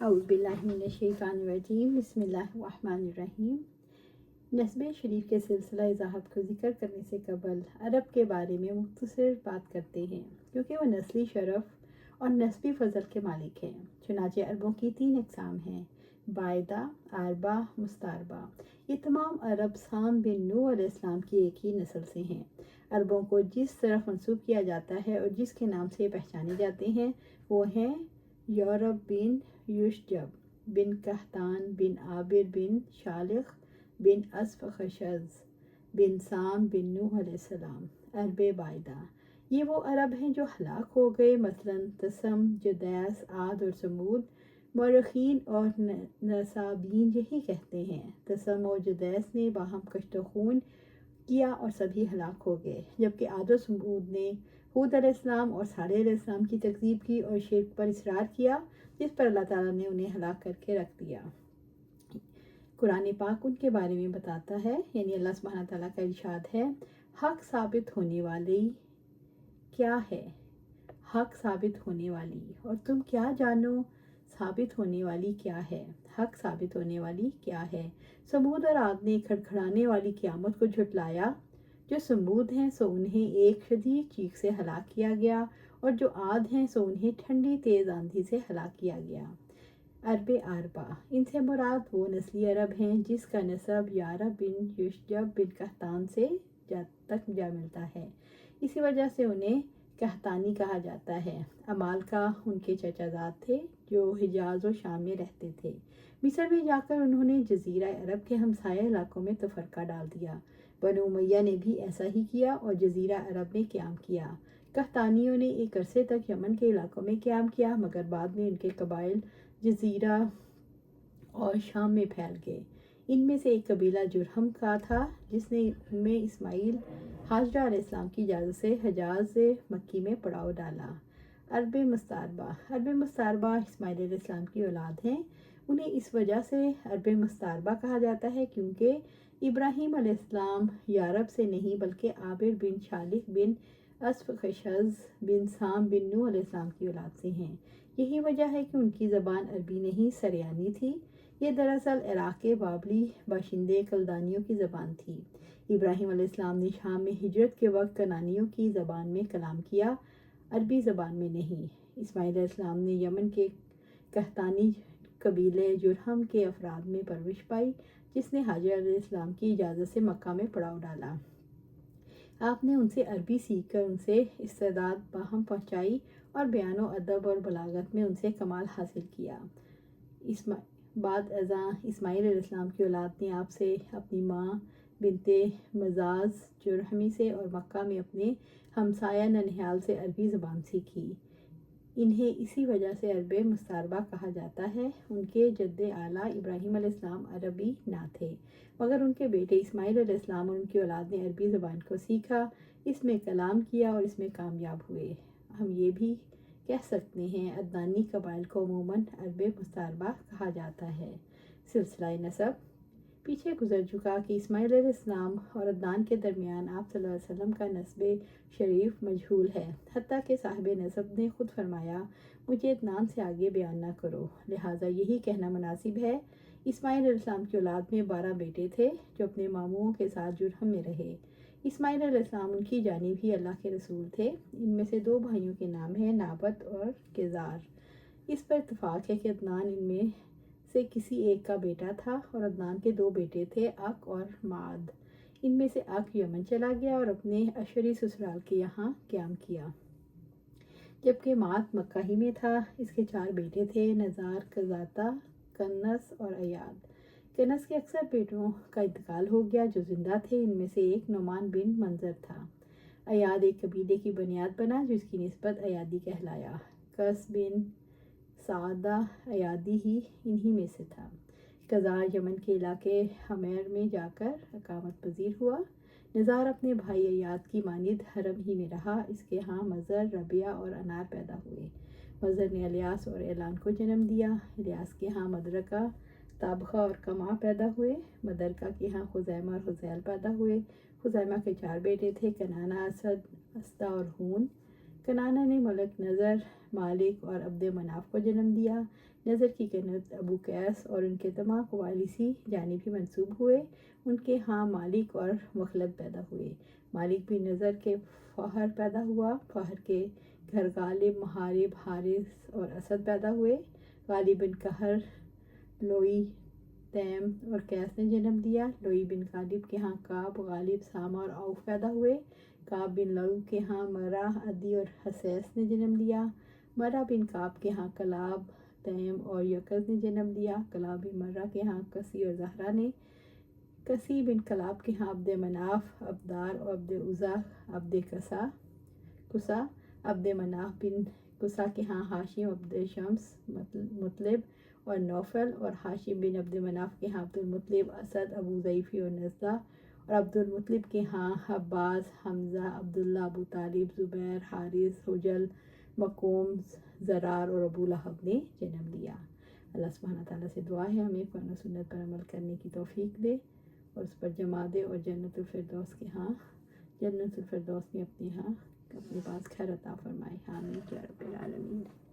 اعوذ باللہ من الشیطان الرجیم، بسم اللہ الرحمن الرحیم۔ نسب شریف کے سلسلہ ذہب کو ذکر کرنے سے قبل عرب کے بارے میں مختصر بات کرتے ہیں، کیونکہ وہ نسلی شرف اور نسبی فضل کے مالک ہیں۔ چنانچہ عربوں کی 3 اقسام ہیں: بائدہ، عربہ، مستعربہ۔ یہ تمام عرب سام بن نوح علیہ السلام کی ایک ہی نسل سے ہیں۔ عربوں کو جس طرف منسوب کیا جاتا ہے اور جس کے نام سے پہچانے جاتے ہیں وہ ہیں یورب بن یوشجب بن قحطان بن عابر بن شالخ بن اسفخشز بن سام بن نوح علیہ السلام۔ عرب بائدہ، یہ وہ عرب ہیں جو ہلاک ہو گئے، مثلاً تسم، جدیس، عاد اور سمود۔ مورخین اور نصابین یہی کہتے ہیں۔ تسم اور جدیس نے باہم کشت و خون کیا اور سبھی ہلاک ہو گئے، جبکہ عاد و سمود نے ہود علیہ السلام اور صالح علیہ السلام کی تکذیب کی اور شرک پر اصرار کیا، جس پر اللہ تعالیٰ نے انہیں ہلاک کر کے رکھ دیا۔ قرآن پاک ان کے بارے میں بتاتا ہے، یعنی اللہ سبحانہ تعالیٰ کا ارشاد ہے: حق ثابت ہونے والی کیا ہے؟ حق ثابت ہونے والی، اور تم کیا جانو ثابت ہونے والی کیا ہے؟ حق ثابت ہونے والی کیا ہے؟ سمود اور عاد نے کھڑکھڑانے والی قیامت کو جھٹلایا۔ جو سمود ہیں سو انہیں ایک شدید چیخ سے ہلاک کیا گیا، اور جو عاد ہیں سو انہیں ٹھنڈی تیز آندھی سے ہلاک کیا گیا۔ عرب عربہ، ان سے مراد وہ نسلی عرب ہیں جس کا نسب یارب بن یوشجب بن قحطان سے تک جا ملتا ہے۔ اسی وجہ سے انہیں قحطانی کہا جاتا ہے۔ عمالقہ ان کے چچا زاد تھے جو حجاز و شام میں رہتے تھے۔ مصر میں جا کر انہوں نے جزیرہ عرب کے ہمسایہ علاقوں میں تفرقہ ڈال دیا۔ بنو امیہ نے بھی ایسا ہی کیا اور جزیرہ عرب میں قیام کیا۔ قحطانیوں نے ایک عرصے تک یمن کے علاقوں میں قیام کیا، مگر بعد میں ان کے قبائل جزیرہ اور شام میں پھیل گئے۔ ان میں سے ایک قبیلہ جرہم کا تھا جس نے اسماعیل ہاجرہ علیہ السلام کی اجازت سے حجاز مکی میں پڑاؤ ڈالا۔ عرب مستعربہ، عرب مستعربہ اسماعیل علیہ السلام کی اولاد ہیں۔ انہیں اس وجہ سے عرب مستعربہ کہا جاتا ہے کیونکہ ابراہیم علیہ السلام یارب سے نہیں بلکہ عابر بن شالخ بن اسفخشز بن سام بن نوح علیہ السلام کی اولاد سے ہیں۔ یہی وجہ ہے کہ ان کی زبان عربی نہیں سریانی تھی۔ یہ دراصل عراق کے بابلی باشندے کلدانیوں کی زبان تھی۔ ابراہیم علیہ السلام نے شام میں ہجرت کے وقت کنانیوں کی زبان میں کلام کیا، عربی زبان میں نہیں۔ اسماعیل علیہ السلام نے یمن کے قحطانی قبیلے جرہم کے افراد میں پرورش پائی، جس نے حاجر علیہ السلام کی اجازت سے مکہ میں پڑاؤ ڈالا۔ آپ نے ان سے عربی سیکھ کر ان سے استعداد باہم پہنچائی اور بیان و ادب اور بلاغت میں ان سے کمال حاصل کیا۔ بعد ازاں اسماعیل علیہ السلام کی اولاد نے آپ سے اپنی ماں بنت مزاز جرہمی سے اور مکہ میں اپنے ہمسایہ ننہال سے عربی زبان سیکھی۔ انہیں اسی وجہ سے عرب مستعربہ کہا جاتا ہے۔ ان کے جد اعلیٰ ابراہیم علیہ السلام عربی نہ تھے، مگر ان کے بیٹے اسماعیل علیہ السلام اور ان کی اولاد نے عربی زبان کو سیکھا، اس میں کلام کیا اور اس میں کامیاب ہوئے۔ ہم یہ بھی کہہ سکتے ہیں عدنانی قبائل کو عموماً عرب مستعربہ کہا جاتا ہے۔ سلسلہ نسب پیچھے گزر چکا کہ اسماعیل علیہ السلام اور عدنان کے درمیان آپ صلی اللہ علیہ وسلم کا نسب شریف مجہول ہے، حتیٰ کہ صاحب نسب نے خود فرمایا: مجھے عدنان سے آگے بیان نہ کرو، لہٰذا یہی کہنا مناسب ہے۔ اسماعیل علیہ السلام کی اولاد میں 12 بیٹے تھے جو اپنے ماموں کے ساتھ جرہم میں رہے۔ اسماعیل علیہ السلام ان کی جانب ہی اللہ کے رسول تھے۔ ان میں سے 2 بھائیوں کے نام ہیں نابت اور کیزار۔ اس پر اتفاق ہے کہ عدنان ان میں سے کسی ایک کا بیٹا تھا، اور عدنان کے 2 بیٹے تھے، اق اور معد۔ ان میں سے اق یمن چلا گیا اور اپنے اشری سسرال کے یہاں قیام کیا، جبکہ معد مکہ ہی میں تھا۔ اس کے 4 بیٹے تھے: نزار، قزاتہ، کنس اور ایاد۔ کنس کے اکثر بیٹوں کا انتقال ہو گیا جو زندہ تھے، ان میں سے ایک نعمان بن منظر تھا۔ ایاد ایک قبیلے کی بنیاد بنا جس کی نسبت ایادی کہلایا۔ قس بن سعدہ ایادی ہی انہی میں سے تھا۔ قزار یمن کے علاقے حمیر میں جا کر اقامت پذیر ہوا۔ نزار اپنے بھائی ایاد کی مانند حرم ہی میں رہا۔ اس کے ہاں مزر، ربیہ اور انار پیدا ہوئے۔ مزر نے الیاس اور اعلان کو جنم دیا۔ الیاس کے ہاں مدرکہ، تابخہ اور کمعہ پیدا ہوئے۔ مدرکہ کے ہاں خزیمہ اور حزیل پیدا ہوئے۔ خزیمہ کے 4 بیٹے تھے: کنانہ، اسد، اسدہ اور ہون۔ کنانہ نے ملک نضر، مالک اور عبد مناف کو جنم دیا۔ نظر کی کنت ابو قیس اور ان کے تمام قبائل اسی جانب ہی منسوب ہوئے۔ ان کے ہاں مالک اور مخلد پیدا ہوئے۔ مالک بھی نظر کے فہر پیدا ہوا۔ فہر کے گھر غالب، محارب، حارث اور اسد پیدا ہوئے۔ غالب بن قہر، لوئی، تیم اور قیس نے جنم دیا۔ لوئی بن غالب کے ہاں کعب، غالب، سامہ اور عوف پیدا ہوئے۔ کعب بن لوئی کے ہاں مرہ، عدی اور حسیس نے جنم دیا۔ مرہ بن کعب کے ہاں کلاب، تیم اور یقظ نے جنم دیا۔ کلاب بن مرہ کے ہاں کسی اور زہرہ نے۔ کسی بن کلاب کے ہاں عبد مناف، عبدار اور عبد عزا، عبد کسا۔ عبد مناف بن کسا کے ہاں ہاشم، عبد شمس، مطلب اور نوفل۔ اور ہاشم بن عبد مناف کے ہاں عبد المطلب، اسد، ابو ضیفی اور نزدہ۔ اور عبد المطلب کے ہاں عباس، حمزہ، عبداللہ، ابو طالب، زبیر، حارث، حجل، مقوم، زرار اور ابو لہب نے جنم دیا۔ اللہ سبحانہ تعالیٰ سے دعا ہے ہمیں قرآن و سنت پر عمل کرنے کی توفیق دے اور اس پر جما دے، اور جنت الفردوس میں اپنے پاس خیر عطا فرمائے۔ آمین یا رب العالمین۔